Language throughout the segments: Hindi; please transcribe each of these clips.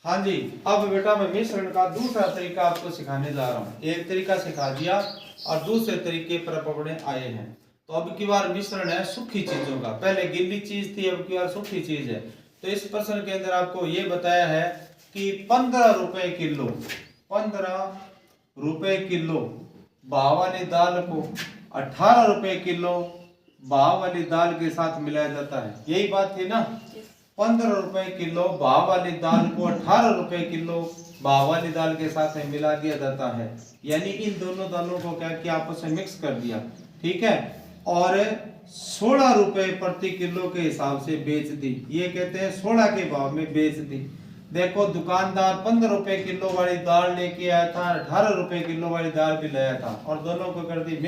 हाँ जी, अब बेटा मैं मिश्रण का दूसरा तरीका आपको सिखाने जा रहा हूँ। एक तरीका सिखा दिया और दूसरे तरीके पर अपने आए हैं। तो अब की बार मिश्रण है सूखी चीजों का। पहले गीली चीज थी, अब की बार सूखी चीज है। तो इस प्रश्न के अंदर आपको ये बताया है कि 15 रुपए किलो, 15 रुपए किलो भाव वाली दाल को 18 रुपए किलो भाव वाली दाल के साथ मिलाया जाता है। यही बात थी ना। 15 रुपए किलो भाव वाली दाल को 18 रुपए किलो भाव वाली दाल के साथ में मिला दिया जाता है। यानी इन दोनों दालों को क्या किया, आपस में मिक्स कर दिया। ठीक है। और 16 रुपए प्रति किलो के हिसाब से बेच दी। ये कहते हैं 16 के भाव में बेच दी। देखो दुकानदार 15 रुपए किलो वाली दाल लेके आया था, 18 रुपए किलो वाली दाल भी लाया था और दोनों को कर दी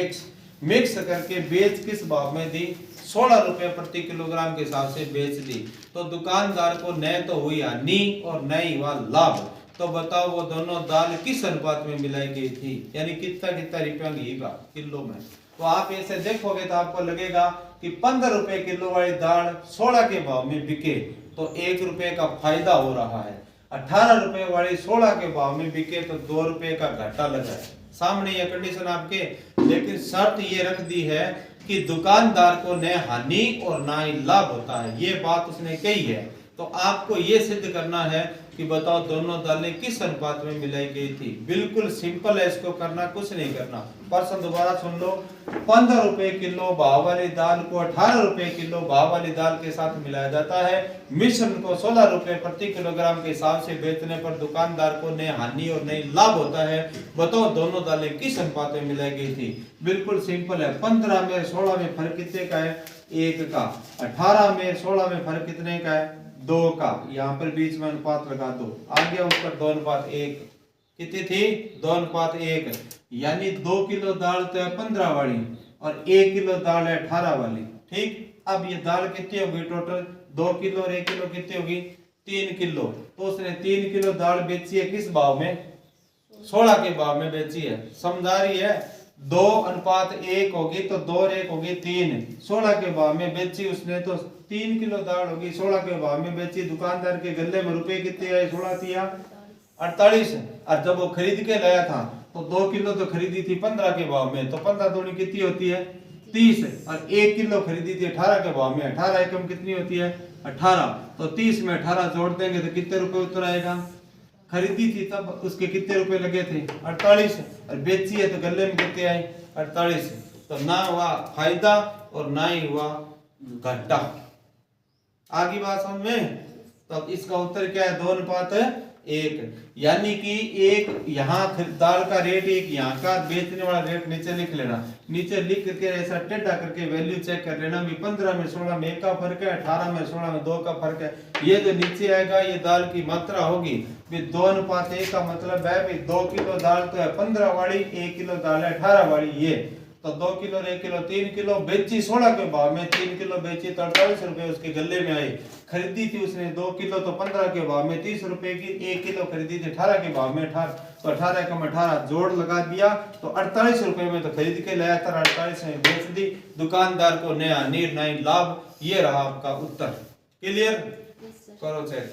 मिक्स करके बेच किस भाव में दी, 16 रुपए प्रति किलोग्राम के हिसाब से बेच दी। तो दुकानदार को न तो हुई हानि और न ही हुआ लाभ। तो बताओ वो दोनों दाल किस अनुपात में मिलाई गई थी, यानी कितना कितना रुपया घीगा किलो में। तो आप ऐसे देखोगे तो आपको लगेगा कि 15 रुपए किलो वाली दाल 16 के भाव में बिके तो 1 रुपए का फायदा हो रहा है। 18 रुपए वाली 16 के भाव में बिके तो 2 रुपए का घाटा लगा है। सामने ये कंडीशन आपके, लेकिन शर्त ये रख दी है कि दुकानदार को न हानि और ना ही लाभ होता है। ये बात उसने कही है। तो आपको ये सिद्ध करना है कि बताओ दोनों दालें किस अनुपात में मिलाई गई थी। बिल्कुल सिंपल है, इसको करना कुछ नहीं करना। प्रश्न दोबारा सुन लो। 15 रुपए किलो भाव वाली दाल को 18 रुपए किलो भाव वाली दाल के साथ मिलाया जाता है। मिश्रण को 16 रुपए प्रति किलोग्राम के हिसाब से बेचने पर दुकानदार को न हानि और न ही लाभ होता है। बताओ दोनों दालें किस अनुपात में मिलाई गई थी। बिल्कुल सिंपल है। 15 में 16 में फर्क कितने का है, 1 का। 18 में 16 में फर्क कितने का है, 2 का। यहाँ पर बीच में अनुपात लगा दो, आ गया उत्तर 2:1। कितनी थी, 2:1। यानी 2 किलो दाल तो है 15 वाली और 1 किलो दाल है 18 वाली। ठीक। अब ये दाल कितनी होगी टोटल, 2 किलो और 1 किलो कितनी होगी, 3 किलो। तो उसने 3 किलो दाल बेची है किस भाव में, 16 के भाव में बेची है। समझा रही है। 2:1 होगी तो 2 और 1 होगी 3। 16 के भाव में बेची उसने तो 3 किलो दाल होगी, 16 के भाव में बेची। दुकानदार के गले में रुपए कितने आए, 16 थिया 48। और जब वो खरीद के लाया था तो 2 किलो तो खरीदी थी 15 के भाव में, तो 15 दूनी कितनी होती है, 30। और 1 किलो खरीदी थी 18 के भाव में, 18 एकम कितनी होती है, 18। तो 30 में 18 जोड़ देंगे तो कितने रुपए उत्तर आएगा। खरीदी थी तब उसके कितने रुपए लगे थे, 48। और बेची है तो गले में कितने आए, 48। तो ना हुआ फायदा और ना ही हुआ घाटा। आगे बात समझ में। तो इसका उत्तर क्या है, 2:1। यानी कि एक यहाँ दाल का रेट, एक यहाँ का बेचने वाला रेट नीचे लिख लेना। नीचे लिख करके ऐसा टेढ़ा करके वैल्यू चेक कर लेना। भी 15 में 16 में 1 का फर्क है, 18 में 16 में 2 का फर्क है। ये जो नीचे आएगा ये दाल की मात्रा होगी। 2:1 का मतलब है भी 2 किलो दाल तो है 15 वाली, 1 किलो दाल है 18 वाली। ये तो 2 किलो और 1 किलो 3 किलो बेची 16 के भाव में, 3 किलो बेची तो 48 रुपए उसके गले में आए। खरीदी थी उसने 2 किलो तो 15 के भाव में 30 रुपए की, 1 किलो खरीदी थी 18 के भाव में, 18 तो 18 कम 18 जोड़ लगा दिया तो 48 रुपए में तो खरीद के लाया था, 48 में बेच दी। दुकानदार को नया निर्णय लाभ। ये रहा आपका उत्तर। क्लियर, करो चेक।